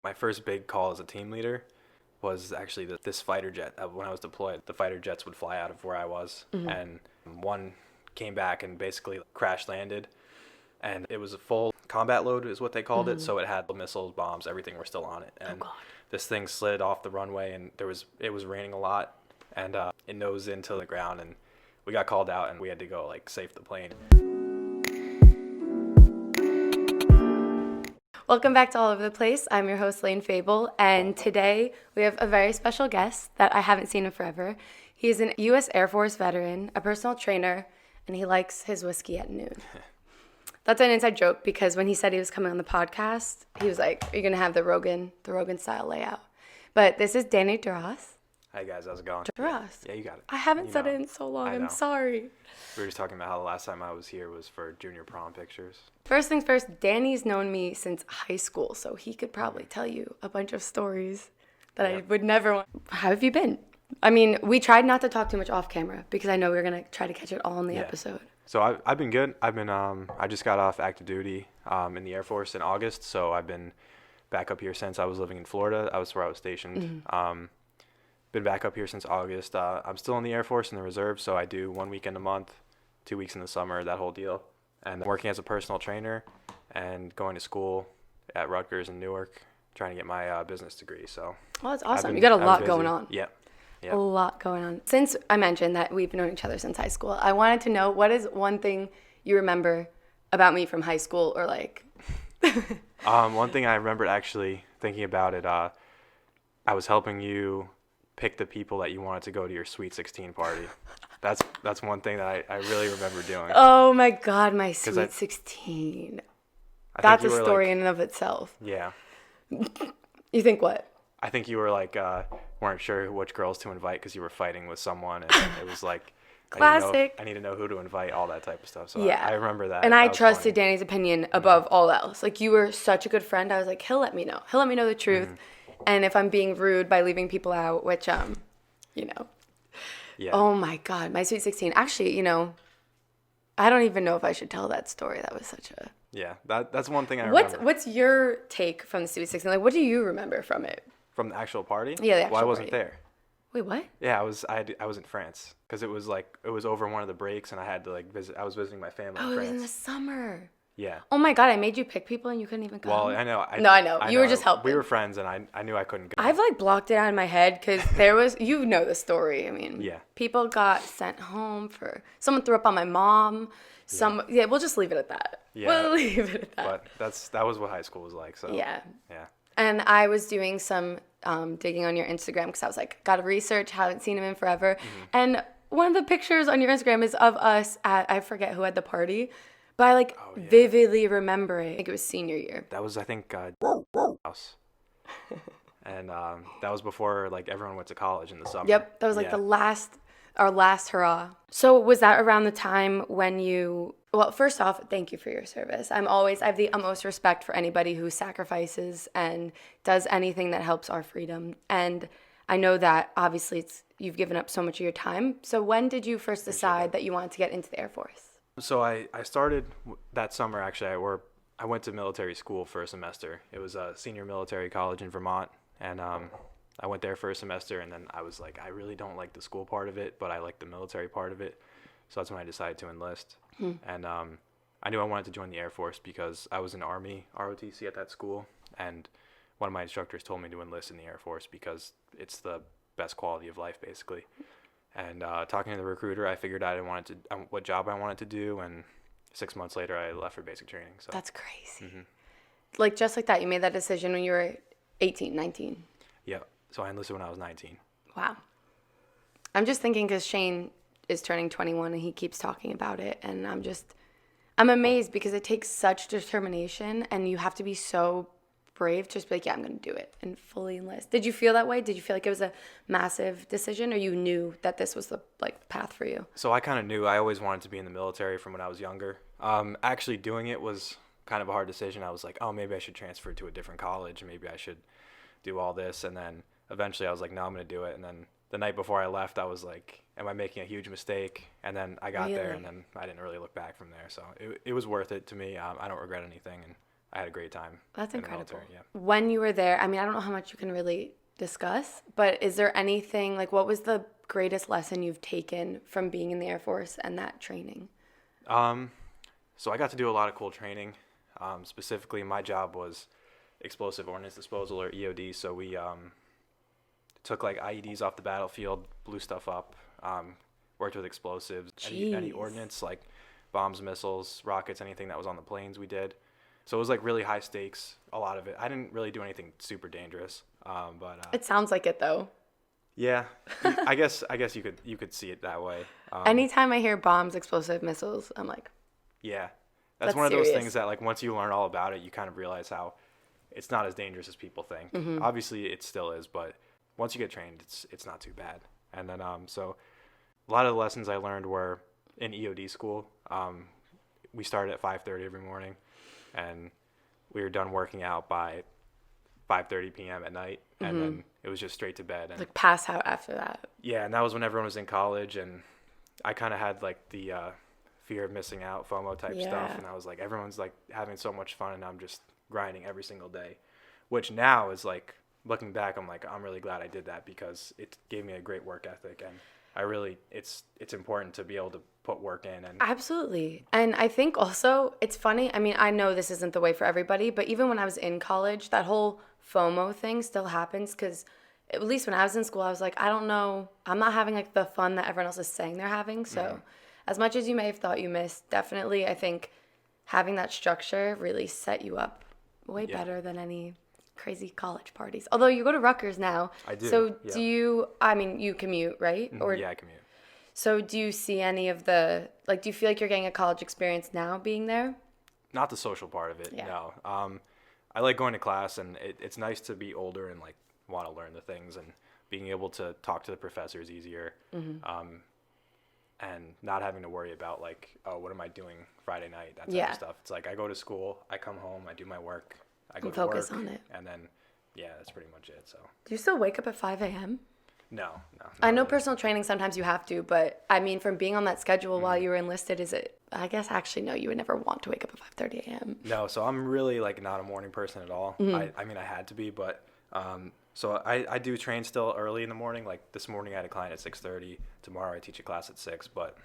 My first big call as a team leader was actually this fighter jet. When I was deployed, the fighter jets would fly out of where I was, and one came back and basically crash landed, and it was a full combat load is what they called it, so it had the missiles, bombs, everything were still on it, and this thing slid off the runway, and it was raining a lot, and it nosed into the ground, and we got called out, and we had to go like safe the plane. Welcome back to All Over the Place. I'm your host, LAYNE FABLE, and today we have a very special guest that I haven't seen in forever. He is an U.S. Air Force veteran, a personal trainer, and he likes his whiskey at noon. That's an inside joke because when he said he was coming on the podcast, he was like, "Are you gonna have the Rogan style layout?" But this is Danny Derasse. Hi guys, how's it going? Derasse. Yeah, you got it. I haven't said it in so long. I'm sorry. We were just talking about how the last time I was here was for junior prom pictures. First things first, Danny's known me since high school, so he could probably tell you a bunch of stories that I would never want. How have you been? I mean, we tried not to talk too much off camera because I know we were going to try to catch it all in the episode. So I've been good. I just got off active duty in the Air Force in August, so I've been back up here since. I was living in Florida. That was where I was stationed. Been back up here since August. I'm still in the Air Force in the reserve, so I do 1 weekend a month, 2 weeks in the summer, that whole deal. And I'm working as a personal trainer and going to school at Rutgers in Newark, trying to get my business degree. So. Oh, that's awesome. You got a lot going on. Yeah. A lot going on. Since I mentioned that we've known each other since high school, I wanted to know, what is one thing you remember about me from high school, or like? One thing I remembered actually thinking about it, I was helping you pick the people that you wanted to go to your Sweet 16 party. That's one thing that I really remember doing. Oh my God, my Sweet 16. That's a story in and of itself. Yeah. You think what? I think you were like, weren't sure which girls to invite because you were fighting with someone, and it was like, classic. I need to know who to invite, all that type of stuff. So yeah. I remember that. And I trusted Danny's opinion above all else. Like, you were such a good friend. I was like, he'll let me know. He'll let me know the truth. And if I'm being rude by leaving people out, which, you know. Yeah. Oh my God, my Sweet 16. Actually, I don't even know if I should tell that story. That was such a. Yeah, that's one thing I remember. What's your take from the Sweet 16? Like, what do you remember from it? From the actual party? Yeah, the actual Well, I wasn't party. there. Wait, what? Yeah, I was in France because it was over one of the breaks, and I had to like visit. I was visiting my family in France. Oh, it was in the summer. Yeah. Oh my God, I made you pick people and you couldn't even come. Well, I know. I know. You were just helping. We were friends, and I knew I couldn't go. I've like blocked it out of my head because there was, you know the story. I mean, yeah. People got sent home someone threw up on my mom. We'll just leave it at that. Yeah. We'll leave it at that. But that was what high school was like. So. Yeah. Yeah. And I was doing some digging on your Instagram because I was like, gotta research, haven't seen him in forever. And one of the pictures on your Instagram is of us at, I forget who had the party, but I vividly remember it. I think it was senior year. That was, I think, house. And that was before like everyone went to college in the summer. Yep, that was like our last hurrah. So was that around the time when well, first off, thank you for your service. I have the utmost respect for anybody who sacrifices and does anything that helps our freedom. And I know that obviously you've given up so much of your time. So when did you first decide that you wanted to get into the Air Force? So I started that summer, actually. I went to military school for a semester. It was a senior military college in Vermont. And I went there for a semester, and then I was like, I really don't like the school part of it, but I like the military part of it. So that's when I decided to enlist. And I knew I wanted to join the Air Force because I was in Army ROTC at that school. And one of my instructors told me to enlist in the Air Force because it's the best quality of life, basically. And talking to the recruiter, I figured out what job I wanted to do. And 6 months later, I left for basic training. So that's crazy. Like, just like that, you made that decision when you were 18, 19. Yeah. So I enlisted when I was 19. Wow. I'm just thinking because Shane is turning 21 and he keeps talking about it. And I'm amazed because it takes such determination and you have to be so brave to just be like, yeah, I'm going to do it and fully enlist. Did you feel that way? Did you feel like it was a massive decision, or you knew that this was the path for you? So I kind of knew. I always wanted to be in the military from when I was younger. Actually doing it was kind of a hard decision. I was like, oh, maybe I should transfer to a different college. Maybe I should do all this. And then eventually I was like, no, I'm going to do it. And then the night before I left, I was like, am I making a huge mistake? And then I got there, and then I didn't really look back from there. So it was worth it to me. I don't regret anything, and I had a great time. That's in the incredible. military, yeah. When you were there, I mean, I don't know how much you can really discuss, but is there anything, like, what was the greatest lesson you've taken from being in the Air Force and that training? So I got to do a lot of cool training. Specifically, my job was Explosive Ordnance Disposal, or EOD. So we took like IEDs off the battlefield, blew stuff up, worked with explosives, any ordnance like bombs, missiles, rockets, anything that was on the planes we did. So it was like really high stakes, a lot of it. I didn't really do anything super dangerous, but It sounds like it though. yeah, I guess you could see it that way. Anytime I hear bombs, explosive missiles, I'm like, Yeah, That's that's one of those serious. things that like once you learn all about it, you kind of realize how it's not as dangerous as people think. Obviously, it still is, but once you get trained, it's not too bad. And then so a lot of the lessons I learned were in EOD school. We started at 5:30 every morning, and we were done working out by 5:30 p.m. at night, and then it was just straight to bed. And like pass out after that. yeah, and that was when everyone was in college, and I kind of had like the fear of missing out, FOMO type stuff, Yeah. and I was like, everyone's like having so much fun, and I'm just grinding every single day, which now is like, looking back, I'm like, I'm really glad I did that, because it gave me a great work ethic, and I really, it's important to be able to put work in. And Absolutely. And I think also it's funny. I mean, I know this isn't the way for everybody, but even when I was in college, that whole FOMO thing still happens because at least when I was in school, I was like, I don't know. I'm not having like the fun that everyone else is saying they're having. So as much as you may have thought you missed, definitely I think having that structure really set you up way Yeah. better than any crazy college parties. Although you go to Rutgers now. I do, So yeah. do you, I mean, you commute, right? Or yeah, I commute. so do you see any of the, like, do you feel like you're getting a college experience now being there? Not the social part of it, Yeah. no. I like going to class, and it's nice to be older and like want to learn the things, and being able to talk to the professors easier, and not having to worry about like, oh, what am I doing Friday night, that type Yeah. of stuff. It's like I go to school, I come home, I do my work, I go And to focus work, on it. and then yeah, that's pretty much it. So Do you still wake up at 5 a.m.? no. I know really. personal training sometimes you have to, but I mean, from being on that schedule while you were enlisted, is it, I guess actually no, you would never want to wake up at 5:30 a.m. No, so I'm really like not a morning person at all. I mean, I had to be, but so I do train still early in the morning. Like this morning I had a client at 6:30. Tomorrow I teach a class at 6, but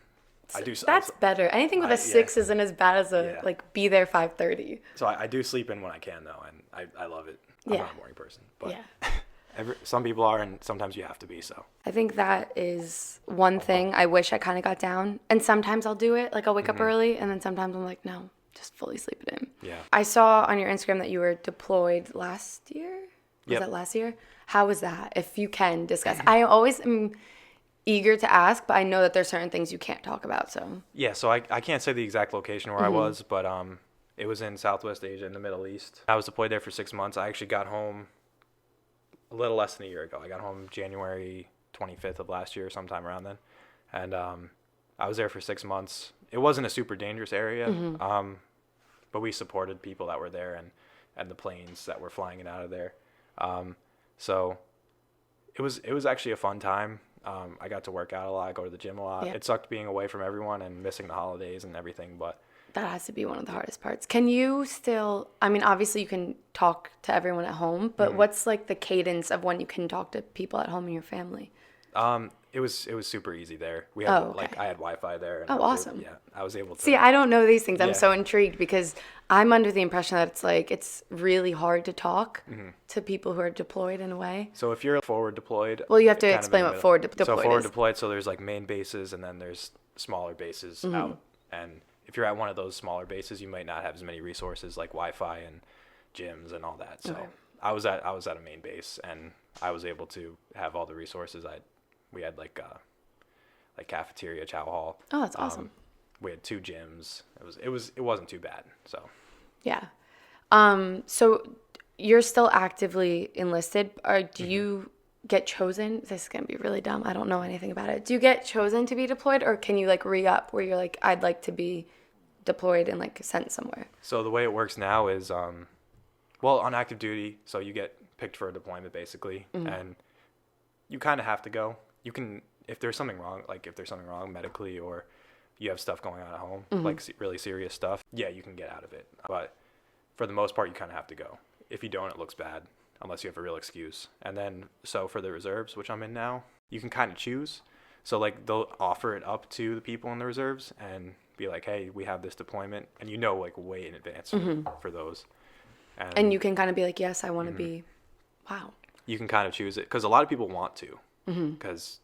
I do. That's better. Anything with a 6 isn't as bad as a, Yeah. like, be there 5:30. So I do sleep in when I can though, and I love it. I'm Yeah. not a morning person, but Yeah. some people are, and sometimes you have to be. So I think that is one thing I wish I kind of got down. And sometimes I'll do it. Like, I'll wake up early, and then sometimes I'm like, no, just fully sleep it in. yeah. I saw on your Instagram that you were deployed last year. Was Yep. that last year? How was that? If you can discuss. I always am eager to ask, but I know that there's certain things you can't talk about. So Yeah, so I can't say the exact location where I was, but it was in Southwest Asia in the Middle East. I was deployed there for 6 months. I actually got home a little less than a year ago. I got home January 25th of last year, sometime around then. And I was there for 6 months. It wasn't a super dangerous area, but we supported people that were there, and the planes that were flying in and out of there. So it was actually a fun time. I got to work out a lot, go to the gym a lot. Yeah. It sucked being away from everyone and missing the holidays and everything, but that has to be one of the hardest parts. Can you still, I mean, obviously you can talk to everyone at home, but what's like the cadence of when you can talk to people at home and your family? it was super easy there. We had Oh, okay. like I had Wi-Fi there. And Oh, I was awesome. I was able to. See, I don't know these things. I'm Yeah. so intrigued because I'm under the impression that it's like, it's really hard to talk to people who are deployed in a way. So if you're forward deployed, Well, you have to kind of in explain the what middle. forward So deployed forward is. deployed, so there's like main bases, and then there's smaller bases Mm-hmm. out. And if you're at one of those smaller bases, you might not have as many resources like Wi-Fi and gyms and all that. So Okay. I was at a main base, and I was able to have all the resources. We had like cafeteria, chow hall. Oh, that's awesome. We had 2 gyms. It wasn't too bad. So Yeah. So you're still actively enlisted, or do you get chosen? This is gonna be really dumb. I don't know anything about it. Do you get chosen to be deployed, or can you like re-up where you're like, I'd like to be deployed and like sent somewhere? So the way it works now is, well, on active duty, so you get picked for a deployment basically, and you kind of have to go. You can, if there's something wrong, medically, or you have stuff going on at home, like really serious stuff, yeah, you can get out of it. But for the most part, you kind of have to go. If you don't, it looks bad unless you have a real excuse. And then, so for the reserves, which I'm in now, you can kind of choose. So like they'll offer it up to the people in the reserves and be like, hey, we have this deployment, and like way in advance for those. And you can kind of be like, yes, I want to be. Wow. You can kind of choose it because a lot of people want to, because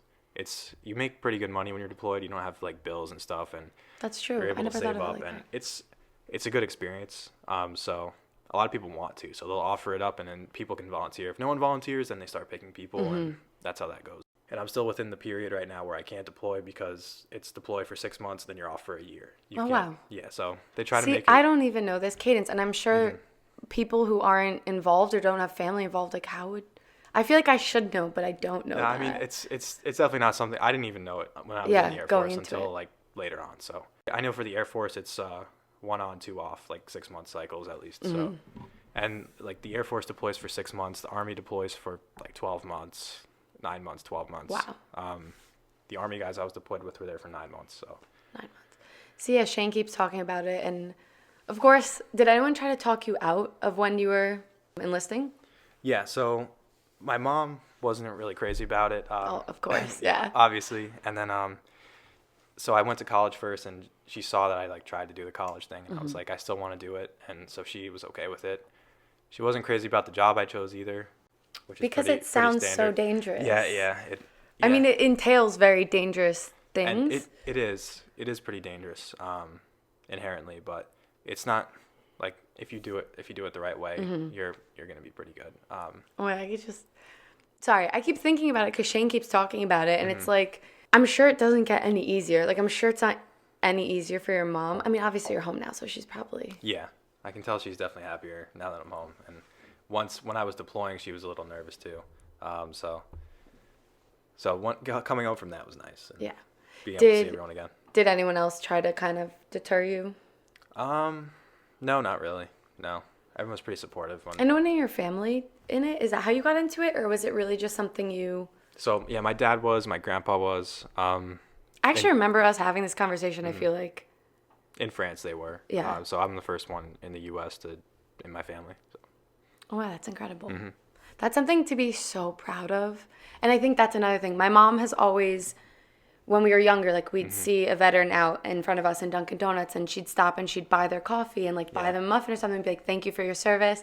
you make pretty good money when you're deployed. You don't have like bills and stuff, and that's true. You're able I never to thought save of it up, like and that. it's a good experience. So a lot of people want to, so they'll offer it up, and then people can volunteer. If no one volunteers, then they start picking people, and that's how that goes. And I'm still within the period right now where I can't deploy because it's deploy for 6 months, then you're off for a year. Wow. Yeah, so they try to make it. I don't even know this cadence, and I'm sure people who aren't involved or don't have family involved, like I feel like I should know, but I don't know. I mean, it's definitely not something I didn't even know it when I was in the Air Force until like later on. So I know for the Air Force, it's 1 on 2 off, like 6 month cycles at least. So, and like the Air Force deploys for 6 months, the Army deploys for like 12 months. 9 months, 12 months. Wow. The Army guys I was deployed with were there for 9 months. So 9 months. So yeah, Shane keeps talking about it, and of course, did anyone try to talk you out of when you were enlisting? Yeah. So my mom wasn't really crazy about it. Of course. Yeah. Obviously, and then so I went to college first, and she saw that I like tried to do the college thing, and I was like, I still want to do it, and so she was okay with it. She wasn't crazy about the job I chose either. Because it sounds so dangerous. Yeah. I mean, it entails very dangerous things. And it is pretty dangerous inherently, but it's not like if you do it the right way, you're gonna be pretty good. Sorry, I keep thinking about it because Shane keeps talking about it, and it's like I'm sure it doesn't get any easier. Like I'm sure it's not any easier for your mom. I mean, obviously you're home now, so she's probably I can tell she's definitely happier now that I'm home. And when I was deploying, she was a little nervous too. Coming home from that was nice. And being able to see everyone again. Did anyone else try to kind of deter you? No, not really. No, everyone was pretty supportive. Anyone in your family in it? Is that how you got into it, or was it really just something you? So yeah, my dad was, my grandpa was. I actually remember us having this conversation. I feel like. In France, they were. Yeah. So I'm the first one in the U.S. in my family. So. Oh, wow, that's incredible. That's something to be so proud of. And I think that's another thing. My mom has always, when we were younger, like we'd see a veteran out in front of us in Dunkin' Donuts, and she'd stop and she'd buy their coffee and like buy them a muffin or something and be like, thank you for your service.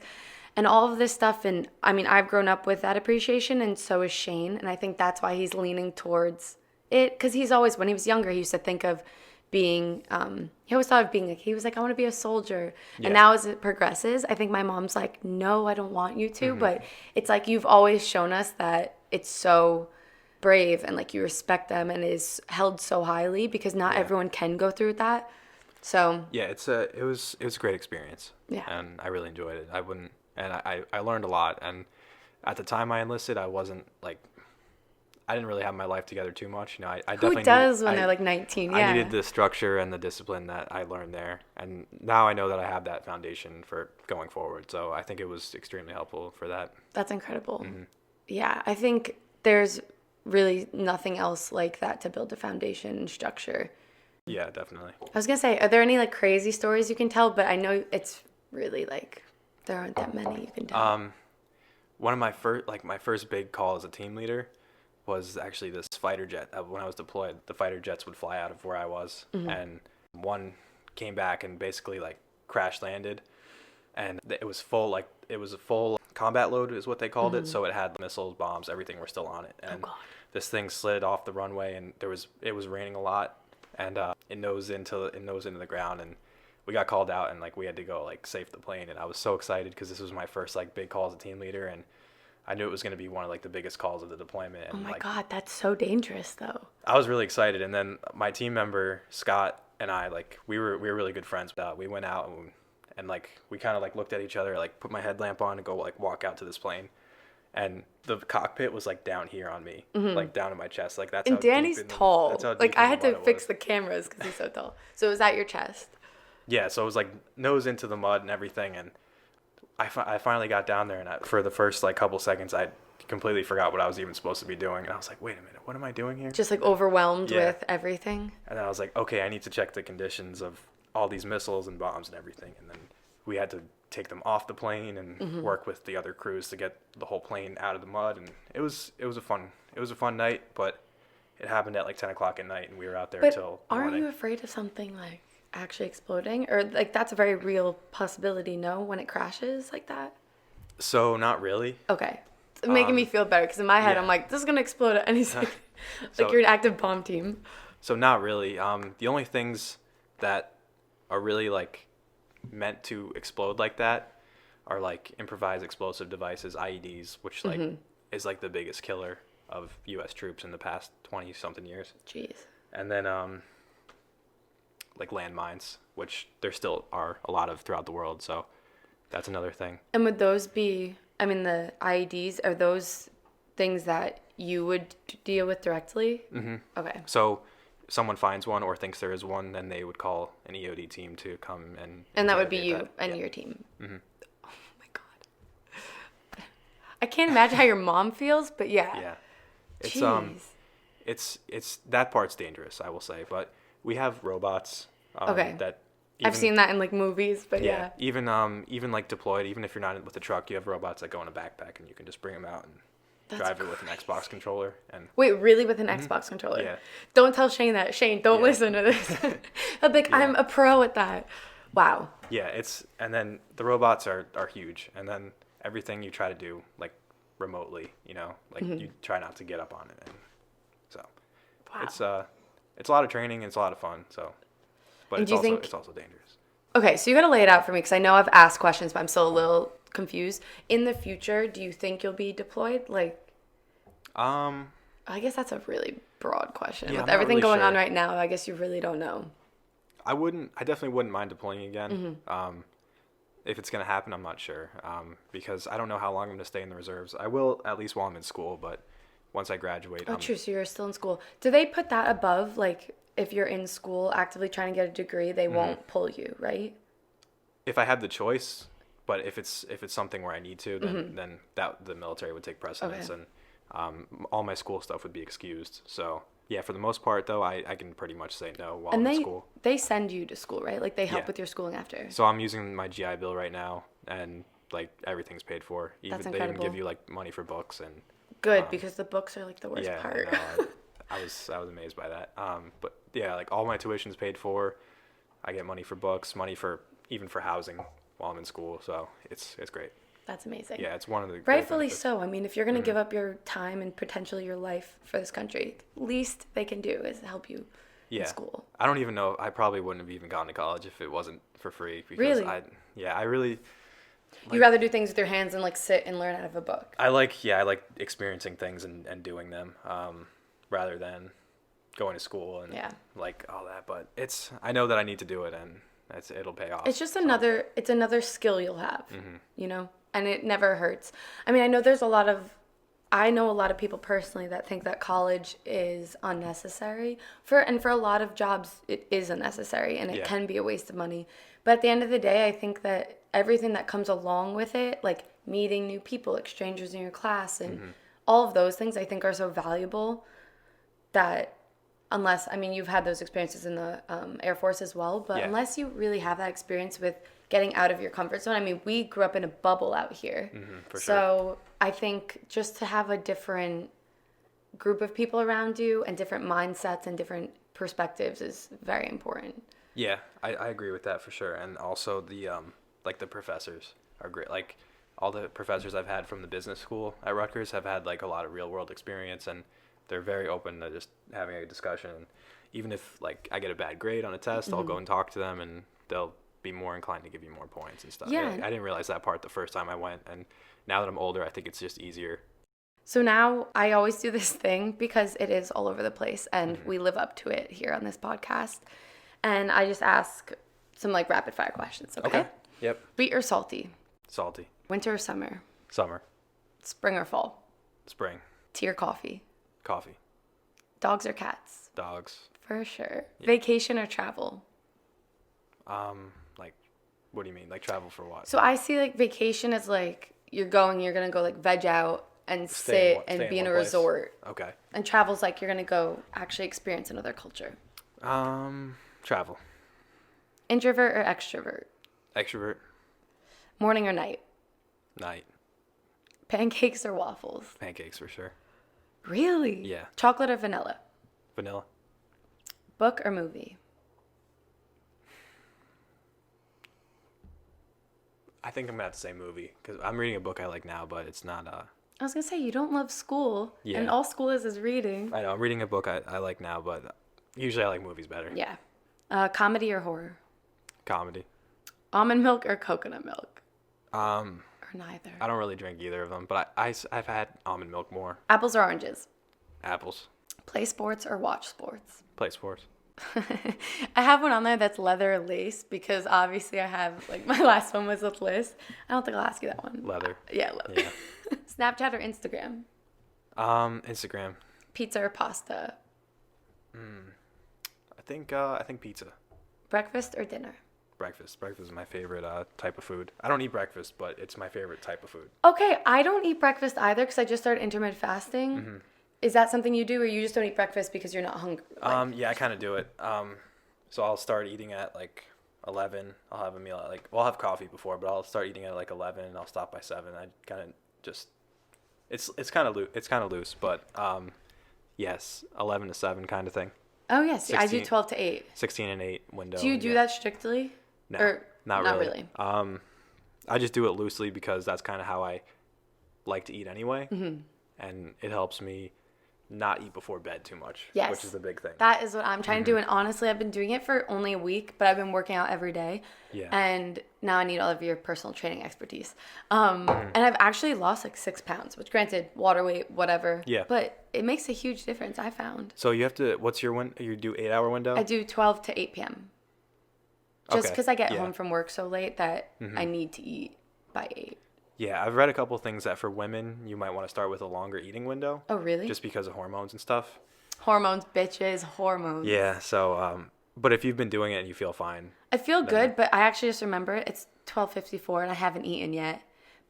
And all of this stuff. And I mean, I've grown up with that appreciation, and so is Shane. And I think that's why he's leaning towards it. Because he's always, when he was younger, he used to think of being he always thought of being like, he was like, I want to be a soldier. And now as it progresses, I think my mom's like, no, I don't want you to. But it's like you've always shown us that it's so brave and like you respect them and is held so highly, because not everyone can go through that. So it was a great experience. And I really enjoyed it. I learned a lot. And at the time I enlisted, I didn't really have my life together too much. I definitely Who does when they're like 19? I needed the structure and the discipline that I learned there. And now I know that I have that foundation for going forward. So I think it was extremely helpful for that. That's incredible. Yeah, I think there's really nothing else like that to build a foundation and structure. Yeah, definitely. I was going to say, are there any like crazy stories you can tell? But I know it's really like there aren't that many you can tell. One of my first big call as a team leader was actually this fighter jet. When I was deployed, the fighter jets would fly out of where I was, and one came back and basically like crash landed, and it was full, like it was a full combat load is what they called it. So it had missiles, bombs, everything were still on it, and this thing slid off the runway, and it was raining a lot, and it nosed into the ground, and we got called out, and like we had to go like safe the plane, and I was so excited because this was my first like big call as a team leader, and I knew it was going to be one of like the biggest calls of the deployment. And, oh my God, that's so dangerous though. I was really excited, and then my team member Scott and I, like we were really good friends. We went out and like we kind of like looked at each other, like put my headlamp on and go like walk out to this plane, and the cockpit was like down here on me, like down in my chest, like that's. And how Danny's deep tall. That's how like I had to fix was. the cameras because he's so tall. So it was at your chest. Yeah, so it was like nose into the mud and everything, and I finally got down there, and for the first like couple seconds, I completely forgot what I was even supposed to be doing, and I was like, wait a minute, what am I doing here? Just like overwhelmed with everything. And then I was like, okay, I need to check the conditions of all these missiles and bombs and everything, and then we had to take them off the plane and work with the other crews to get the whole plane out of the mud. And it was a fun night, but it happened at like 10 o'clock at night, and we were out there until aren't morning. you afraid of something like actually exploding, or like that's a very real possibility? No, when it crashes like that. So not really. Okay, it's making me feel better because in my head yeah. I'm like, this is gonna explode at any second. So- like you're an active bomb team. So not really. The only things that are really like meant to explode like that are like improvised explosive devices, IEDs, which like is like the biggest killer of U.S. troops in the past 20 something years. Jeez. And then like landmines, which there still are a lot of throughout the world. So that's another thing. And would those be? I mean, the IEDs, are those things that you would deal with directly? Mm-hmm. Okay. So someone finds one or thinks there is one, then they would call an EOD team to come and that would be you that. and your team. Mm-hmm. Oh my god. I can't imagine how your mom feels, but yeah. Yeah. It's Jeez. it's that part's dangerous, I will say, but we have robots Okay. that I've seen that in like movies, but yeah. Even like deployed, even if you're not with a truck, you have robots that go in a backpack and you can just bring them out and drive it with an Xbox controller. And wait, really, with an Xbox controller? Yeah. Don't tell Shane that. Shane, don't listen to this. I'll be like, I'm a pro at that. Wow. Yeah, and then the robots are huge, and then everything you try to do like remotely, like you try not to get up on it, and so it's a lot of training and it's a lot of fun. So, but it's also dangerous. Okay, so you gotta lay it out for me because I know I've asked questions, but I'm still a little confused. In the future, do you think you'll be deployed? Like, I guess that's a really broad question. Yeah, With I'm everything not really going on sure. right now, I guess you really don't know. I definitely wouldn't mind deploying again. If it's gonna happen, I'm not sure, because I don't know how long I'm gonna stay in the reserves. I will at least while I'm in school, but once I graduate, Oh, true. So you're still in school. Do they put that above, like, if you're in school actively trying to get a degree, they won't pull you, right? if I had the choice, but if it's something where I need to, then that the military would take precedence, Okay. and all my school stuff would be excused. So yeah, for the most part though, I can pretty much say no while I'm in school. They send you to school, right? Like they help Yeah. with your schooling after. So I'm using my GI Bill right now, and like everything's paid for. That's They even incredible. give you like money for books and. Good, because the books are like the worst Yeah, part. no, I was amazed by that. But yeah, like all my tuition's paid for. I get money for books, money for even for housing while I'm in school. So it's great. That's amazing. Yeah, it's one of the great Rightfully benefits. so. I mean, if you're going to give up your time and potentially your life for this country, least they can do is help you in school. I don't even know. I probably wouldn't have even gone to college if it wasn't for free. Because Really? I really. You'd rather do things with your hands than like sit and learn out of a book. I like experiencing things and doing them, rather than going to school and like all that. But I know that I need to do it, and it'll pay off. It's just another skill you'll have, and it never hurts. I mean, I know a lot of people personally that think that college is unnecessary for a lot of jobs it is unnecessary, and it can be a waste of money. But at the end of the day, I think that everything that comes along with it, like meeting new people, like strangers in your class, and all of those things, I think are so valuable that you've had those experiences in the Air Force as well, but unless you really have that experience with getting out of your comfort zone, I mean, we grew up in a bubble out here. For So I think just to have a different group of people around you and different mindsets and different perspectives is very important. Yeah, I agree with that for sure. And also the like the professors are great. Like all the professors I've had from the business school at Rutgers have had like a lot of real world experience, and they're very open to just having a discussion. And even if like I get a bad grade on a test, I'll go and talk to them, and they'll be more inclined to give you more points and stuff. Yeah. I didn't realize that part the first time I went, and now that I'm older, I think it's just easier. So now I always do this thing because it is all over the place, and we live up to it here on this podcast. And I just ask some like rapid fire questions, okay? Yep. Sweet or salty? Salty. Winter or summer? Summer. Spring or fall? Spring. Tea or coffee? Coffee. Dogs or cats? Dogs. For sure. Yeah. Vacation or travel? Like, what do you mean? Like travel for what? So I see like vacation as like you're gonna go like veg out and sit and be in a resort. Okay. And travel's like you're gonna go actually experience another culture. Travel. Introvert or extrovert? Extrovert. Morning or night? Night. Pancakes or waffles? Pancakes for sure. Really? Yeah. Chocolate or vanilla? Vanilla. Book or movie? I think I'm gonna have to say movie because I'm reading a book I like now, but it's not. I was gonna say you don't love school, Yeah. and all school is reading. I know I'm reading a book I like now, but usually I like movies better. Yeah. Comedy or horror? Comedy. Almond milk or coconut milk? Or neither. I don't really drink either of them, but I've had almond milk more. Apples or oranges? Apples. Play sports or watch sports? Play sports. I have one on there that's leather lace because obviously I have, like, my last one was with Liz. I don't think I'll ask you that one. Leather. Yeah, leather. Yeah. Snapchat or Instagram? Instagram. Pizza or pasta? I think pizza. Breakfast or dinner? Breakfast. Breakfast is my favorite type of food. I don't eat breakfast, but it's my favorite type of food. Okay, I don't eat breakfast either because I just started intermittent fasting. Mm-hmm. Is that something you do, or you just don't eat breakfast because you're not hungry? Yeah, I kind of do it. So I'll start eating at like 11. I'll have a meal at I'll have coffee before, but I'll start eating at like 11 and I'll stop by 7. I kind of just, it's kind of loose, but yes, 11 to 7 kind of thing. Oh yes, I do 16 12 to 8. 16 and 8 window. Do you do that strictly? No, or not really. really. I just do it loosely because that's kind of how I like to eat anyway, Mm-hmm. and it helps me not eat before bed too much, Yes. which is the big thing. That is what I'm trying to do, and honestly, I've been doing it for only a week, but I've been working out every day. Yeah. And now I need all of your personal training expertise. And I've actually lost like 6 pounds, which granted, water weight, whatever. Yeah. But it makes a huge difference, I found. So you have to, what's your you do 8-hour window? I do 12 to 8 p.m. Just Okay, because I get yeah. home from work so late that I need to eat by 8. Yeah, I've read a couple things that for women, you might want to start with a longer eating window. Oh, really? Just because of hormones and stuff. Hormones, bitches, hormones. Yeah, so, but if you've been doing it and you feel fine. I feel good, but I actually just remember it's 12:54 and I haven't eaten yet.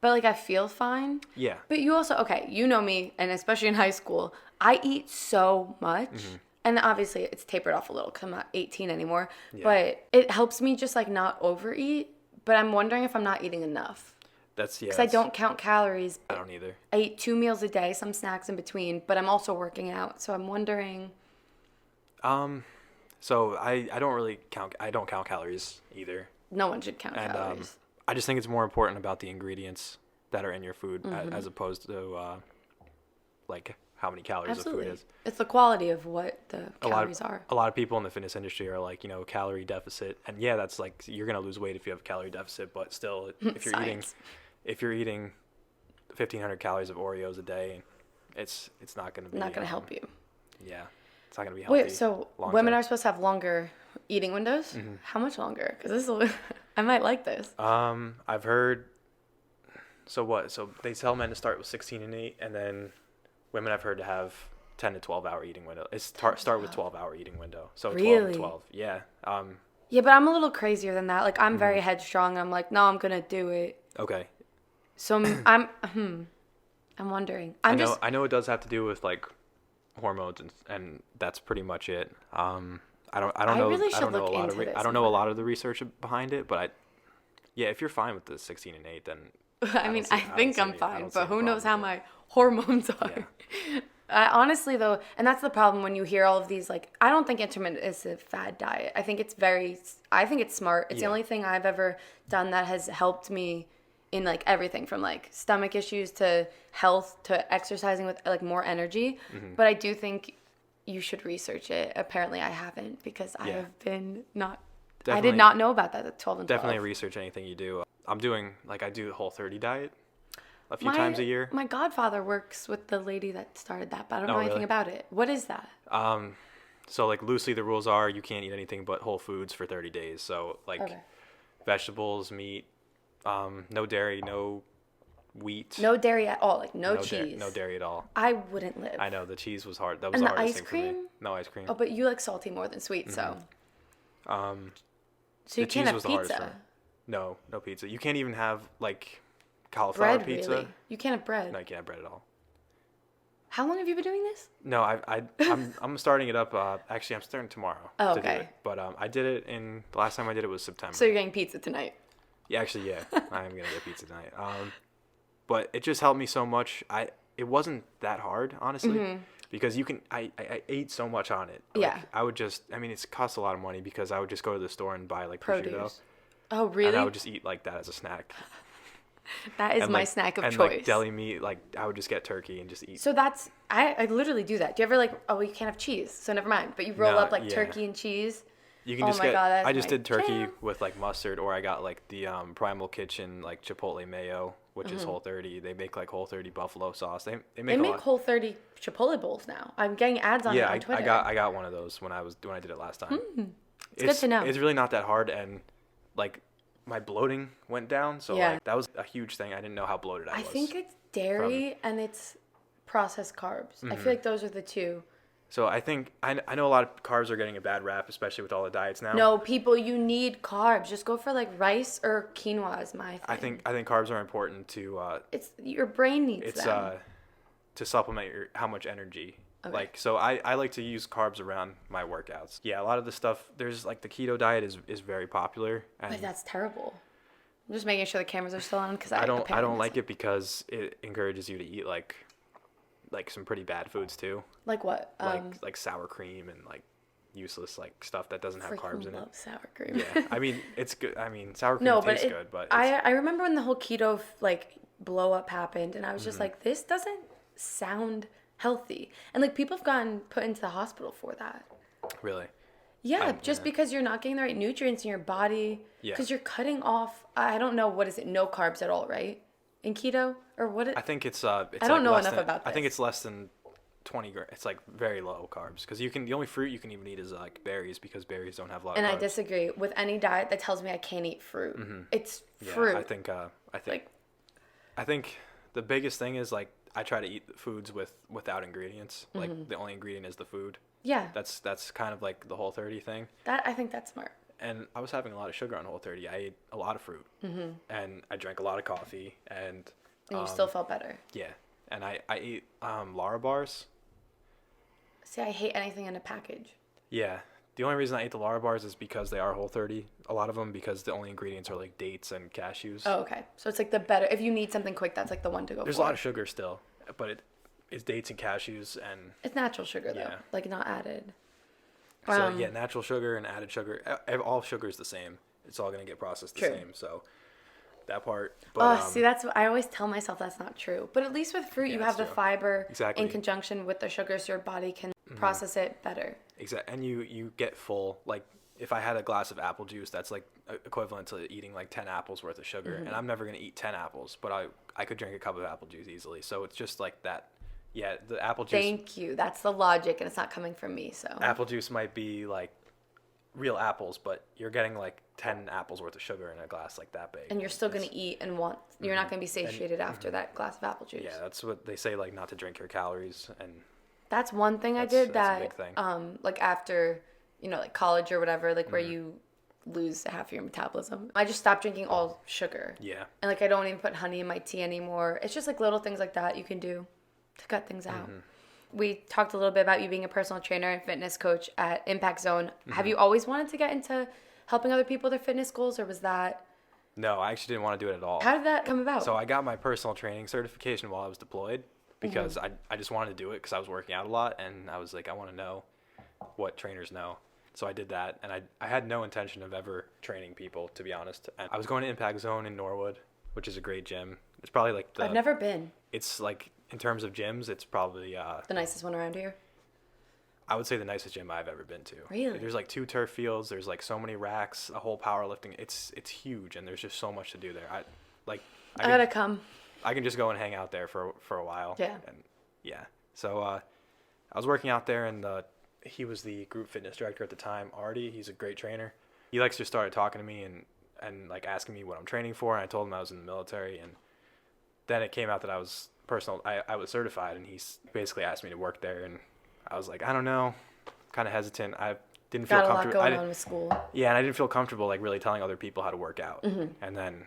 But like I feel fine. Yeah. But you also, okay, you know me, and especially in high school, I eat so much. And obviously it's tapered off a little because I'm not 18 anymore. Yeah. But it helps me just like not overeat. But I'm wondering if I'm not eating enough. That's, yeah. Because I don't count calories. I don't either. I eat 2 meals a day, some snacks in between, but I'm also working out. So I'm wondering. So I don't count calories either. No one should count And calories. I just think it's more important about the ingredients that are in your food as opposed to like how many calories Absolutely. the food is. It's the quality of what the calories are. A lot of people in the fitness industry are like, calorie deficit, and yeah, that's like you're gonna lose weight if you have a calorie deficit, but still, if you're eating 1,500 calories of Oreos a day, it's not gonna be Not going to help you. Yeah, it's not gonna be healthy. Wait, so long women term. are supposed to have longer eating windows? How much longer? Because I might like this. I've heard. So what? So they tell men to start with 16 and 8, and then women I've heard to have 10 to 12 hour eating window. It's start with 12-hour eating window. So 12 Really? and 12. Yeah. Yeah, but I'm a little crazier than that. Like I'm very headstrong. I'm like, no, I'm gonna do it. Okay. So I'm wondering. I know it does have to do with like hormones and that's pretty much it. I don't know. really I don't should know look a lot into of this I don't know a more. lot of the research behind it, but yeah, if you're fine with the 16 and 8, then I mean, I think I'm fine, but who knows how my my hormones are. Yeah. Honestly, though, and that's the problem when you hear all of these, like, I don't think intermittent is a fad diet. I think it's smart. It's the Yeah. only thing I've ever done that has helped me in, like, everything from, like, stomach issues to health to exercising with, like, more energy. But I do think you should research it. Apparently, I haven't because I Yeah. have been not... I Definitely- did not know about that at 12 and 12. Definitely research anything you do. I'm doing I do the Whole30 diet a few times a year. My godfather works with the lady that started that, but I don't Oh, know anything really? about it. What is that? So like loosely the rules are you can't eat anything but whole foods for 30 days. So like Okay. vegetables, meat, no dairy, no wheat. No dairy at all, like no cheese. cheese. No dairy at all. I wouldn't live. I know the cheese was hard. That was And the the hardest ice thing for me. cream? No ice cream. Oh, but you like salty more than sweet, so. So you the can't cheese have was the hardest pizza. for me. No pizza. You can't even have like cauliflower Bread, pizza. really? You can't have bread. No, you can't have bread at all. How long have you been doing this? No, I'm starting it up. Actually, I'm starting tomorrow Oh, to do okay. it. But I did it the last time I did it was September. So you're getting pizza tonight. Yeah, actually, yeah, I am gonna get pizza tonight. But it just helped me so much. It wasn't that hard, honestly, because I ate so much on it. Like, Yeah. I would just, I mean, it's cost a lot of money because I would just go to the store and buy like prosciutto, Produce. Oh, really? and I would just eat like that as a snack. That is And my like, snack of and choice. like deli meat, like I would just get turkey and just eat. So that's, I literally do that. Do you ever like, oh, you can't have cheese, so never mind. But you roll No, up like yeah. turkey and cheese. You can Oh just my get. God, that's I just my did turkey jam. with like mustard, or I got like the Primal Kitchen like Chipotle mayo, which is Whole30. They make like Whole30 buffalo sauce. They They make a make lot. Whole30 Chipotle bowls now. I'm getting ads on it Yeah, on Twitter. I got one of those when I did it last time. It's good to know. It's really not that hard, and like my bloating went down, so Yeah. like that was a huge thing. I didn't know how bloated I was. I think it's dairy and it's processed carbs. I feel like those are the two. So I think I know a lot of carbs are getting a bad rap, especially with all the diets now. No, people, you need carbs. Just go for like rice or quinoa is my thing. I think carbs are important to It's your brain needs it's them. to supplement how much energy. Okay. Like, so I like to use carbs around my workouts. Yeah, a lot of the stuff, there's like the keto diet is very popular, and But that's terrible. I'm just making sure the cameras are still on because I don't like it because it encourages you to eat like some pretty bad foods too, Like what? like sour cream and like useless like stuff that doesn't have Freaking carbs in it. love sour cream. Yeah, I mean it's good. I mean sour cream No, but tastes good, but I remember when the whole keto like blow up happened, and I was Mm-hmm. just like, this doesn't sound healthy, and like people have gotten put into the hospital for that. really. Yeah, just yeah. because you're not getting the right nutrients in your body, Yeah. because you're cutting off. I don't know, what is it? No carbs at all, right? In keto or what? I think it's I don't like know less enough than, about I think this. it's less than 20 grams. It's like very low carbs because the only fruit you can even eat is like berries because berries don't have a lot And of I carbs. disagree with any diet that tells me I can't eat fruit. It's Yeah, fruit. I think the biggest thing is like I try to eat foods without ingredients. Like the only ingredient is the food. Yeah, That's kind of like the Whole30 thing. I think that's smart. And I was having a lot of sugar on Whole30. I ate a lot of fruit, and I drank a lot of coffee, and And you still felt better. yeah, and I ate Lara bars. See, I hate anything in a package. Yeah, the only reason I ate the Lara bars is because they are Whole30. A lot of them because the only ingredients are like dates and cashews. Oh, okay. So it's like the better, if you need something quick, that's like the one to go There's for. a lot of sugar still, but it's dates and cashews and It's natural sugar though, Yeah. like not added. so yeah, natural sugar and added sugar. All sugar is the same. It's all gonna get processed the True. same. So that part. But See, that's what I always tell myself that's not true. But at least with fruit, you Yeah, have the that's true. fiber Exactly. in conjunction with the sugar, so your body can process it better. exactly, and you get full. Like if I had a glass of apple juice, that's like equivalent to eating like 10 apples worth of sugar. And I'm never gonna eat 10 apples, but I could drink a cup of apple juice easily. So it's just like that. Yeah, the apple juice. Thank you. That's the logic, and it's not coming from me. So Apple juice might be like real apples, but you're getting like 10 apples worth of sugar in a glass like that big. and you're still gonna eat and want. You're not gonna be satiated after that glass of apple juice. Yeah, that's what they say, like not to drink your calories. And That's one thing I That's- did that's a that, big thing. like after, like college or whatever, like where you lose half your metabolism. I just stopped drinking all sugar. yeah, And like I don't even put honey in my tea anymore. It's just like little things like that you can do to cut things out. We talked a little bit about you being a personal trainer and fitness coach at Impact Zone. Have you always wanted to get into helping other people with their fitness goals, or was that, no, I actually didn't want to do it at all. how did that come about? So I got my personal training certification while I was deployed because I just wanted to do it because I was working out a lot, and I was like, I want to know what trainers know. So I did that, and I had no intention of ever training people, to be honest. And I was going to Impact Zone in Norwood, which is a great gym. It's probably like I've never been. It's like in terms of gyms, it's probably The nicest one around here. I would say the nicest gym I've ever been to. Really? There's like 2 turf fields. There's like so many racks, a whole powerlifting. It's huge, and there's just so much to do there. I can- gotta come. I can just go and hang out there for a while. Yeah. And yeah. So I was working out there, and he was the group fitness director at the time, Artie. He's a great trainer. He likes just started talking to me and like asking me what I'm training for, and I told him I was in the military, and then it came out that I was I was certified, and he basically asked me to work there, and I was like, I don't know, kind of hesitant. I didn't feel Got a lot comfortable. going on with school. Yeah, and I didn't feel comfortable like really telling other people how to work out. And then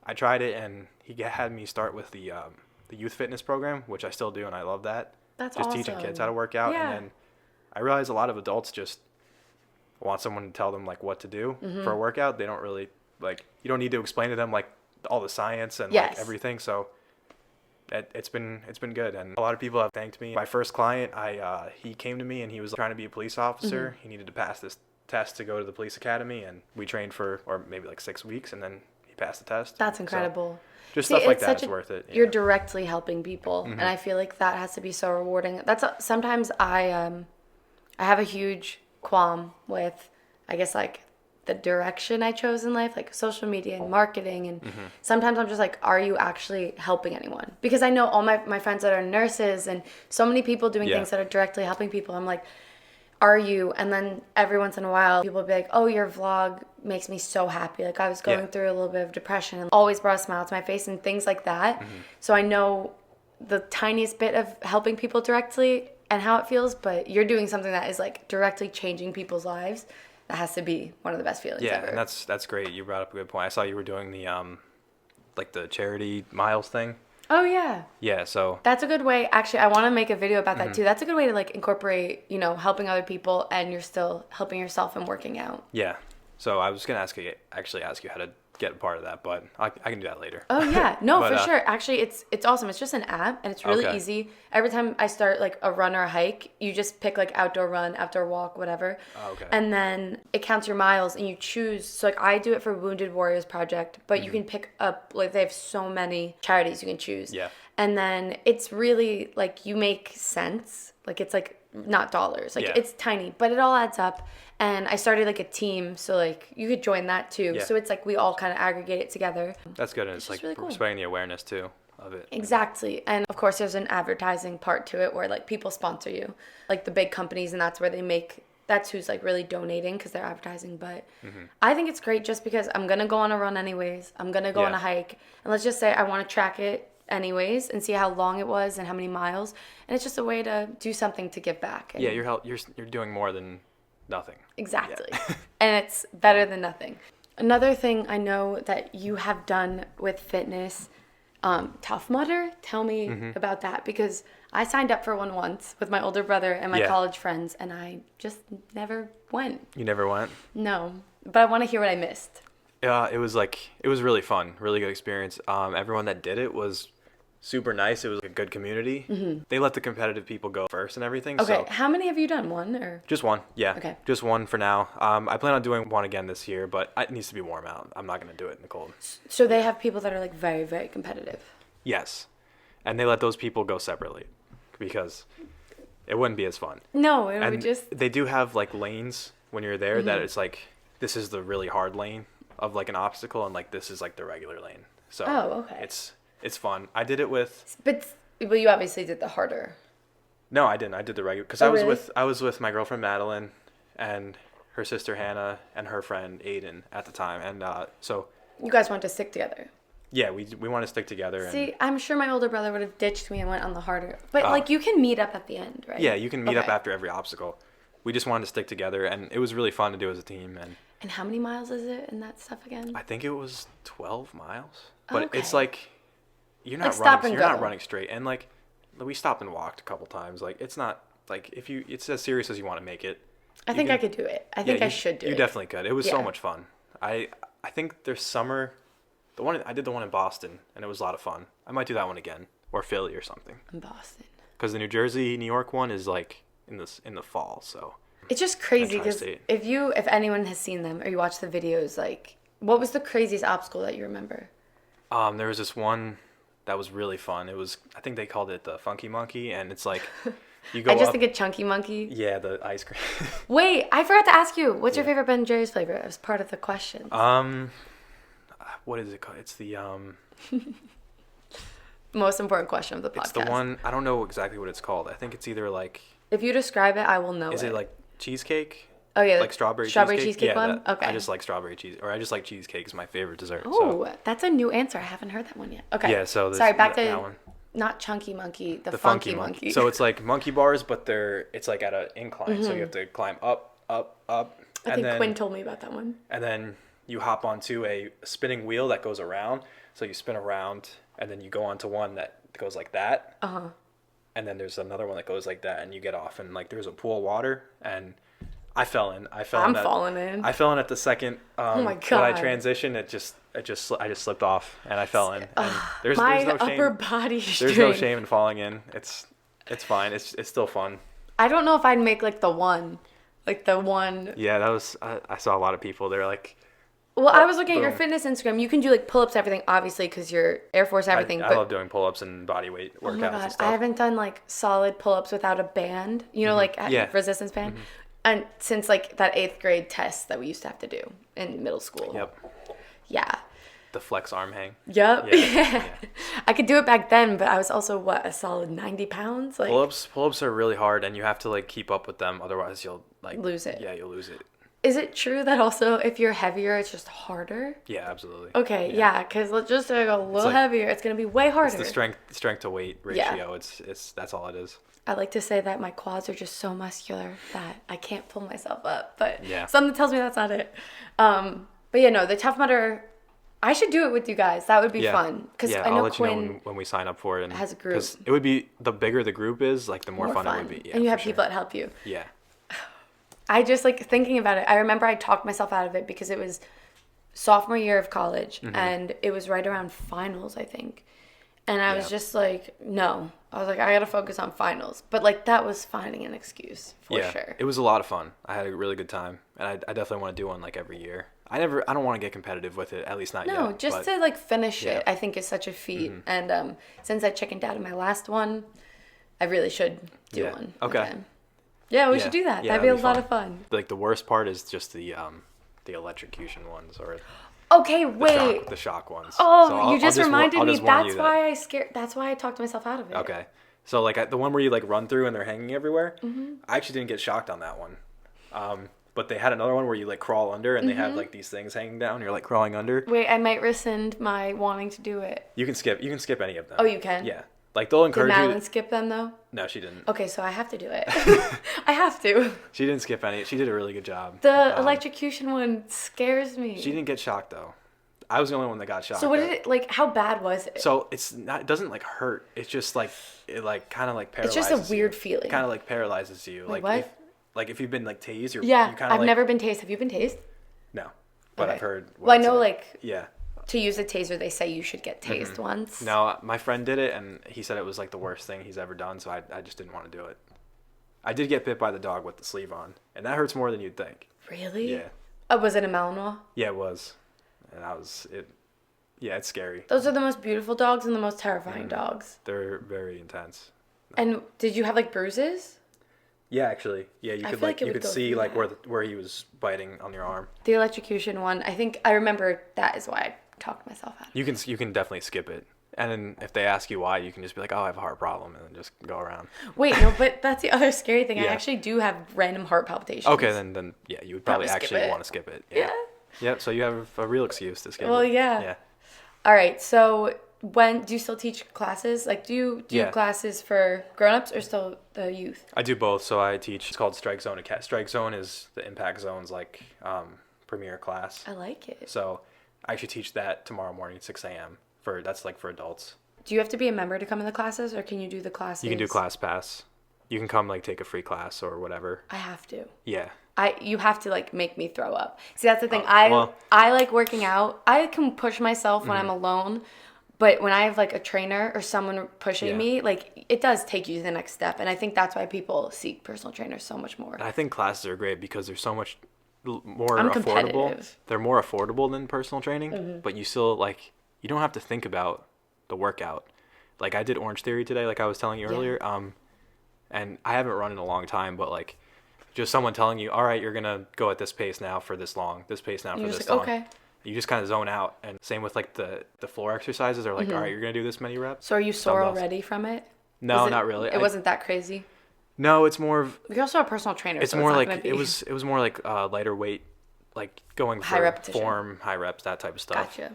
I tried it, and he had me start with the youth fitness program, which I still do, and I love that. That's just awesome. teaching kids how to work out. Yeah. And then I realized a lot of adults just want someone to tell them like what to do for a workout. They don't really like you don't need to explain to them like all the science and Yes. like everything. So it's been good, and a lot of people have thanked me. My first client, he came to me and he was trying to be a police officer. He needed to pass this test to go to the police academy, and we trained for or maybe like 6 weeks, and then he passed the test. That's incredible. So just stuff like that is worth it. You're directly helping people, and I feel like that has to be so rewarding. Sometimes I have a huge qualm with, I guess, like the direction I chose in life, like social media and marketing, and sometimes I'm just like, are you actually helping anyone? Because I know all my friends that are nurses and so many people doing things that are directly helping people. I'm like, are you? And then every once in a while people will be like, oh, your vlog makes me so happy. Like I was going through a little bit of depression and always brought a smile to my face and things like that. So I know the tiniest bit of helping people directly and how it feels, but you're doing something that is like directly changing people's lives. That has to be one of the best feelings ever. And that's great. You brought up a good point. I saw you were doing the like the charity miles thing. Oh yeah. Yeah, so That's a good way. Actually, I want to make a video about that too. That's a good way to like incorporate, helping other people and you're still helping yourself and working out. yeah. So I was gonna ask you how to get a part of that, but I can do that later. Oh yeah, no, But, for sure. Actually, it's awesome. It's just an app and it's really easy. Every time I start like a run or a hike, you just pick like outdoor run, outdoor walk, whatever. Oh, okay. And then it counts your miles and you choose. So like I do it for Wounded Warriors Project, but you can pick up like they have so many charities you can choose. Yeah. And then it's really like you make sense. Like it's like not dollars. Like it's tiny, but it all adds up. And I started like a team, so like you could join that too. Yeah. So it's like we all kind of aggregate it together. That's good, and it's like really cool. spreading the awareness too of it. Exactly. And of course there's an advertising part to it where like people sponsor you. Like the big companies, and that's where that's who's like really donating because they're advertising. But I think it's great just because I'm going to go on a run anyways. I'm going to go on a hike. And let's just say I want to track it anyways and see how long it was and how many miles. And it's just a way to do something to give back. And you're doing more than nothing. Exactly. And it's better than nothing. Another thing I know that you have done with fitness, Tough Mudder, tell me about that, because I signed up for one once with my older brother and my college friends, and I just never went. You never went? No, but I want to hear what I missed. It was really fun, really good experience. Everyone that did it was super nice. It was a good community. They let the competitive people go first and everything. Okay, so. How many have you done? One or? Just one, yeah. Okay. Just one for now. I plan on doing one again this year, but it needs to be warm out. I'm not going to do it in the cold. So they have people that are like very, very competitive. Yes. And they let those people go separately because it wouldn't be as fun. No, it would just... They do have like lanes when you're there that it's like, this is the really hard lane of like an obstacle, and like this is like the regular lane. So okay. It's fun. I did it with... But you obviously did the harder. No, I didn't. I did the regular... Because I was with my girlfriend Madeline and her sister Hannah and her friend Aiden at the time. And so... You guys want to stick together. Yeah, we want to stick together. See, I'm sure my older brother would have ditched me and went on the harder. But like you can meet up at the end, right? Yeah, you can meet up after every obstacle. We just wanted to stick together, and it was really fun to do as a team. And how many miles is it and that stuff again? I think it was 12 miles. But Okay. It's like... You're not like running. You're not running straight, and like we stopped and walked a couple times. Like it's not like it's as serious as you want to make it. I think I could do it. I think I should do it. You definitely could. It was so much fun. I think there's summer. I did the one in Boston, and it was a lot of fun. I might do that one again, or Philly or something. In Boston. Because the New Jersey, New York one is like in the fall. So it's just crazy because if anyone has seen them or you watch the videos, like what was the craziest obstacle that you remember? There was this one that was really fun. It was, I think they called it the Funky Monkey, and it's like you go I just up, think a Chunky Monkey. Yeah, the ice cream. Wait, I forgot to ask you. What's your favorite Ben & Jerry's flavor? It was part of the question. What is it called? It's the most important question of the podcast. It's the one, I don't know exactly what it's called. I think it's either like... If you describe it, I will know Is it like cheesecake? Oh yeah, like strawberry cheesecake one. That, okay. I just like strawberry cheese, or I just like cheesecake is my favorite dessert. Oh, that's a new answer. I haven't heard that one yet. Okay. Yeah. So back to that one. Not Chunky Monkey, the Funky Monkey. So it's like monkey bars, but it's like at an incline, so you have to climb up. I think Quinn told me about that one. And then you hop onto a spinning wheel that goes around. So you spin around, and then you go onto one that goes like that. And then there's another one that goes like that, and you get off, and like there's a pool of water, and I fell in. I'm falling in. I fell in at the second. Oh my When I God. transitioned, I just slipped off and I fell in. And there's My no upper shame. body There's no strength. shame in falling in. It's fine. It's still fun. I don't know if I'd make like the one. Yeah, that was. I saw a lot of people. They're like, Well, I was looking at your boom. fitness Instagram. You can do like pull-ups, everything, obviously, because you're Air Force, everything. I but love doing pull-ups and body weight workouts oh my and God, stuff. I haven't done like solid pull-ups without a band. You know, like Yeah. resistance band. And since like that 8th grade test that we used to have to do in middle school. Yep. Yeah. The flex arm hang. Yep. Yeah. I could do it back then, but I was also a solid 90 pounds. Like Pull-ups are really hard, and you have to like keep up with them. Otherwise, you'll like lose it. Yeah, you'll lose it. Is it true that also if you're heavier, it's just harder? Yeah, absolutely. Okay, yeah, because let's just go a little like- heavier. It's gonna be way harder. It's the strength to weight ratio. It's that's all it is. I like to say that my quads are just so muscular that I can't pull myself up, but Yeah. something tells me that's not it. But yeah, no, the Tough Mudder, I should do it with you guys. That would be fun. Because I I'll know let Quinn you know when we sign up for it. And has a group. Because it would be, the bigger the group is, like the more fun it would be. Yeah, and you for have sure. people that help you. Yeah. I just like thinking about it. I remember I talked myself out of it because it was sophomore year of college and it was right around finals, I think. And I was Yeah. just like, no. I was like, I gotta focus on finals. But like that was finding an excuse for sure. It was a lot of fun. I had a really good time, and I definitely want to do one like every year. I don't want to get competitive with it, at least not yet. No, just but to like finish yeah. it, I think is such a feat. And since I chickened out of my last one, I really should do Yeah. one. Okay. again. Yeah, we Yeah. should do that. Yeah, That'd be a that'd be lot fun. of fun. like the worst part is just the electrocution ones or Okay, the wait. the shock ones. Oh, So you just reminded I'll me. just warn That's you why I scared. That's why I talked myself out of it. Okay. So like the one where you like run through and they're hanging everywhere. Mm-hmm. I actually didn't get shocked on that one. But they had another one where you like crawl under and they Mm-hmm. have like these things hanging down. You're like crawling under. Wait, I might rescind my wanting to do it. You can skip any of them. Oh, you can? Yeah. Like they'll Did encourage you. Madeline skip them though? No, she didn't. Okay, so I have to do it. I have to. She didn't skip any. She did a really good job. The electrocution one scares me. She didn't get shocked though. I was the only one that got shocked. So what though. did it like? How bad was it? So it's not. It doesn't like hurt. It's just like it like kind of like It's paralyzes. just a weird feeling. Kind of like paralyzes you. Wait, like what? if you've been like tased, Yeah, you kind of I've like, never been tased. Have you been tased? No, but Okay. I've heard. Well, I it's know like Yeah. to use a taser, they say you should get tased once. Mm-hmm. No, my friend did it, and he said it was like the worst thing he's ever done. So I just didn't want to do it. I did get bit by the dog with the sleeve on, and that hurts more than you'd think. Really? Yeah. Was it a Malinois? Yeah, it was, and that was it. Yeah, it's scary. Those are the most beautiful dogs and the most terrifying dogs. They're very intense. And did you have like bruises? Yeah, actually, yeah, you I could feel like like it you would could go see through like that. where he was biting on your arm. The electrocution one, I think I remember that is why I talked myself out of it. You can definitely skip it, and then if they ask you why, you can just be like, oh, I have a heart problem, and then just go around. Wait, no, but that's the other scary thing. I Yeah. actually do have random heart palpitations. Okay, then yeah, you would probably Probably skip actually it. want to skip it. Yeah. Yep. So you have a real excuse to skip Well, it. yeah. Yeah. All right, so when do you still teach classes? Like, do you Yeah. classes for grown-ups or still the youth? I do both. So I teach. It's called Strike Zone. Strike Zone is the Impact Zone's like premier class. I like it. So I actually teach that tomorrow morning at 6 a.m. That's like for adults. Do you have to be a member to come in the classes, or can you do the classes? You can do class pass. You can come like take a free class or whatever. I have to. Yeah. You have to like make me throw up. See, that's the thing. well- I like working out. I can push myself when I'm alone, but when I have like a trainer or someone pushing Yeah. me, like it does take you to the next step. And I think that's why people seek personal trainers so much more. I think classes are great because they're so much more I'm affordable. competitive. They're more affordable than personal training, but you still like you don't have to think about the workout. Like I did Orange Theory today, like I was telling you earlier. And I haven't run in a long time, but like just someone telling you, all right, you're gonna go at this pace now for this long, this pace now for You're this just long. like, okay. You just kind of zone out, and same with like the floor exercises. Are like, Mm-hmm. all right, you're gonna do this many reps. So are you sore Dumbbells. already from it? No, Was it- not really. It wasn't that crazy. No, it's more of You're also a personal trainer. it's so more not like gonna be... it was more like lighter weight, like going High for repetition. form, high reps, that type of stuff. Gotcha.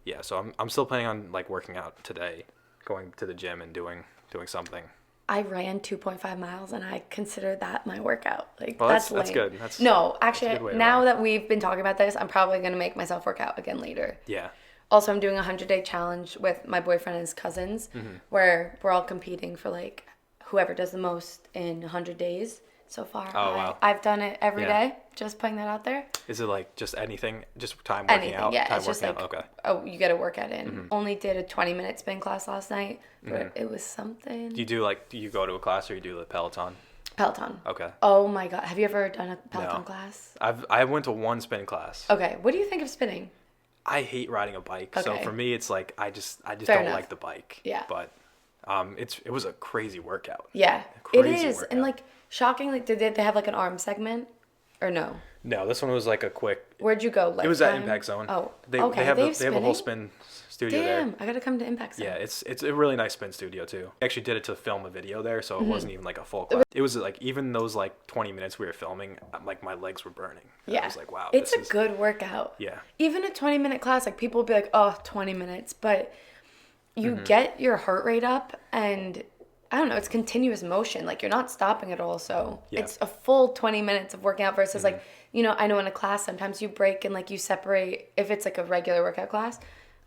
Yeah, so I'm still planning on like working out today, going to the gym and doing something. I ran 2.5 miles and I consider that my workout. Like Well, that's that's lame. good. That's no, a good way actually, to now run. that we've been talking about this, I'm probably gonna make myself work out again later. Yeah. Also, I'm doing a 100-day challenge with my boyfriend and his cousins, Mm-hmm. where we're all competing for like whoever does the most in 100 days. so far. Oh, wow. I've done it every Yeah. day. Just putting that out there. Is it like just anything, just time working Anything, out? yeah. Time It's just working like, out? Okay. oh, you got to work at it. Only did a 20-minute spin class last night, but it was something. Do you go to a class or you do the Peloton? Peloton. Okay. Oh my God. Have you ever done a Peloton No. class? I went to one spin class. Okay. What do you think of spinning? I hate riding a bike, so Okay. for me it's like I just Fair don't enough. like the bike. Yeah. But it was a crazy workout. Yeah. It Crazy is. And workout. like, shockingly, did they have like an arm segment or no? No, this one was like a quick. Where'd you go? Like It was at Impact Zone. Oh, They okay. they have They they have a whole spin studio Damn, there. I gotta come to Impact Zone. Yeah, it's a really nice spin studio too. I actually did it to film a video there, so it wasn't even like a full class. It was like even those like 20 minutes we were filming, like my legs were burning. And Yeah. I was like, wow. It's this a good workout. Yeah. Even a 20-minute class, like people will be like, oh, 20 minutes. But you get your heart rate up and I don't know, it's continuous motion. Like you're not stopping at all. So Yeah. it's a full 20 minutes of working out versus like, you know, I know in a class sometimes you break and like you separate if it's like a regular workout class.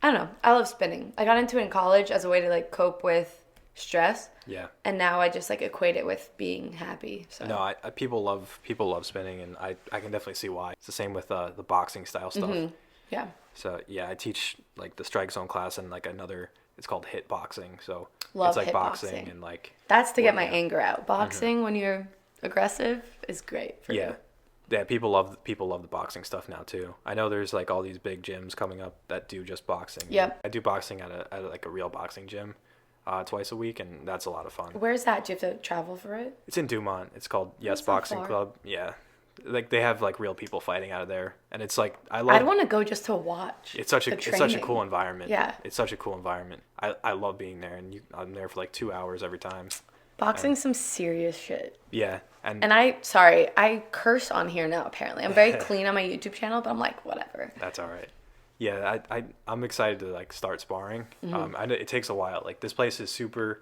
I don't know. I love spinning. I got into it in college as a way to like cope with stress. Yeah. And now I just like equate it with being happy. So No, people love spinning, and I can definitely see why. It's the same with the boxing style stuff. yeah. So yeah, I teach like the strike zone class and like another. It's called hit boxing. So Love it's like hit boxing boxing. and like. That's to get my working out. anger out. Boxing when you're aggressive is great for Yeah. you. Yeah, people love the boxing stuff now too. I know there's like all these big gyms coming up that do just boxing. Yep. I do boxing at like a real boxing gym, twice a week, and that's a lot of fun. Where's that? Do you have to travel for it? It's in Dumont. It's called Yes That's not Boxing far. Club. Yeah, like they have like real people fighting out of there, and it's like I'd love. want to go just to watch. It's such a the it's such a training. cool environment. Yeah. It's such a cool environment. I love being there, and I'm there for like 2 hours every time. Boxing's some serious shit. Yeah, And I curse on here now, apparently. I'm very clean on my YouTube channel, but I'm like, whatever. that's all right. Yeah, I'm excited to like start sparring. Mm-hmm. I know it takes a while. Like this place is super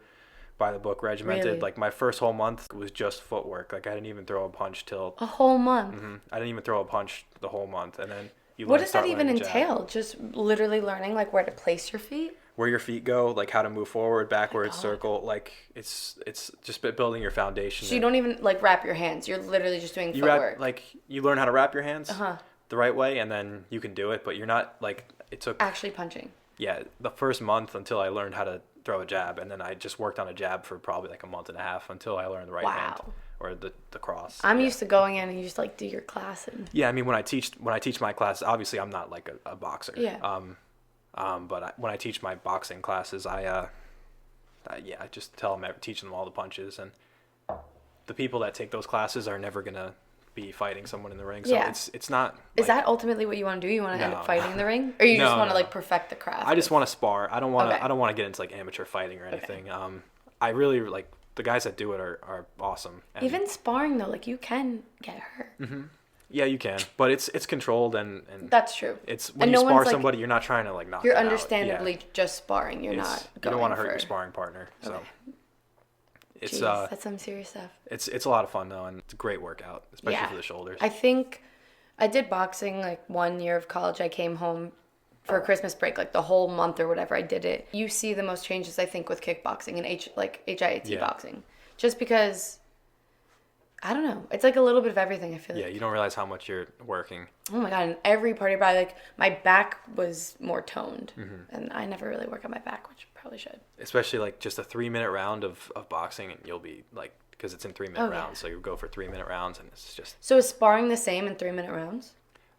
by the book regimented. Really? Like my first whole month was just footwork. Like I didn't even throw a punch till A whole month. I didn't even throw a punch the whole month, and then you What does that start even learning jab. entail? Just literally learning like where to place your feet? Where your feet go, like how to move forward, backwards, God. circle. Like it's just building your foundation. So you don't even like wrap your hands. You're literally just doing you footwork. wrap, like you learn how to wrap your hands Uh-huh. the right way, and then you can do it. But you're not like it took Actually punching. the first month until I learned how to throw a jab, and then I just worked on a jab for probably like a month and a half until I learned the right hand Wow. or the cross. I'm Yeah. used to going in and you just like do your class and Yeah, I mean when I teach my classes, obviously I'm not like a boxer. Yeah. But when I teach my boxing classes, I just tell them, teach them all the punches, and the people that take those classes are never gonna be fighting someone in the ring. So Yeah. it's not. Is like, that ultimately what you want to do? You want to end No. up fighting in the ring, or you just No, want to no. like perfect the craft? I just want to spar. I don't want to. Okay. I don't want to get into like amateur fighting or anything. I really like the guys that do it are awesome. And Even sparring though, like you can get hurt. yeah, you can, but it's controlled and That's true. it's when And you no spar one's, like- somebody, you're not trying to like knock. You're them out. understandably Yeah. just sparring. You're It's- not. You Going don't want to for... hurt your sparring partner. So Okay. it's Jeez, that's some serious stuff. it's a lot of fun though, and it's a great workout, especially Yeah. for the shoulders. I think I did boxing like 1 year of college. I came home for Christmas break, like the whole month or whatever. I did it. You see the most changes, I think, with kickboxing and HIAT Yeah. boxing, just because. I don't know. It's like a little bit of everything. I feel Yeah, like. you don't realize how much you're working. Oh my god! And every part of my body, like my back was more toned, Mm-hmm. and I never really work on my back, which I probably should. Especially like just a 3-minute round of boxing, and you'll be like, because it's in 3-minute Oh, yeah. rounds, so you go for 3-minute rounds, and it's just So is sparring the same in 3-minute rounds?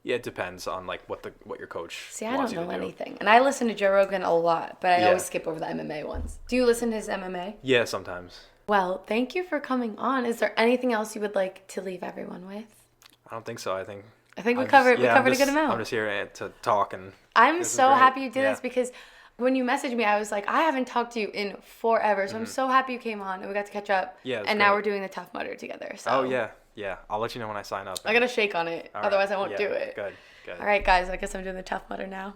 yeah, it depends on like what your coach See, I wants don't you know to do. anything, and I listen to Joe Rogan a lot, but I Yeah. always skip over the MMA ones. Do you listen to his MMA? Yeah, sometimes. Well, thank you for coming on. Is there anything else you would like to leave everyone with? I don't think so. I think we I'm covered just- yeah, I'm a good just- amount. I'm just here to talk, and I'm this is so great. happy you did Yeah. this because when you messaged me, I was like, I haven't talked to you in forever, so I'm so happy you came on and we got to catch up. Mm-hmm. Yeah, it's and now great. we're doing the Tough Mudder together. So Oh yeah. I'll let you know when I sign up. I gotta shake on it, All right. otherwise I won't Yeah, do it. Good. All right, guys, I guess I'm doing the Tough Mudder now.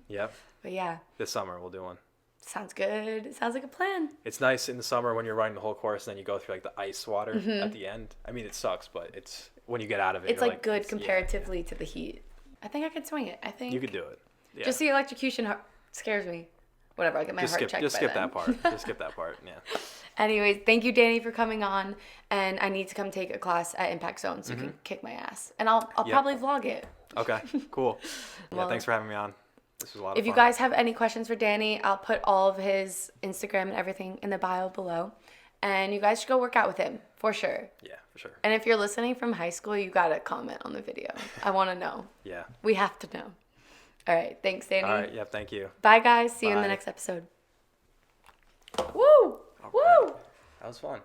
Yep. But yeah, This summer we'll do one. sounds good. It sounds like a plan. It's nice in the summer when you're running the whole course, and then you go through like the ice water at the end. I mean, it sucks, but it's when you get out of it. It's you're like good yeah, comparatively to the heat. I think I could swing it. I think you could do it. Yeah. just the electrocution scares me. Whatever, I'll get my heart checked Just by skip then. that part. Just skip that part. Yeah. Anyways, thank you, Danny, for coming on. And I need to come take a class at Impact Zone so you can kick my ass. And I'll probably vlog it. Okay, cool. Yeah, Well, thanks for having me on. This was a lot of fun. If you guys have any questions for Danny, I'll put all of his Instagram and everything in the bio below. And you guys should go work out with him, for sure. Yeah, for sure. And if you're listening from high school, you got to comment on the video. I want to know. Yeah. We have to know. All right. Thanks, Danny. All right. Yeah, thank you. Bye, guys. See you in the Bye. next episode. Woo! Woo! That was fun.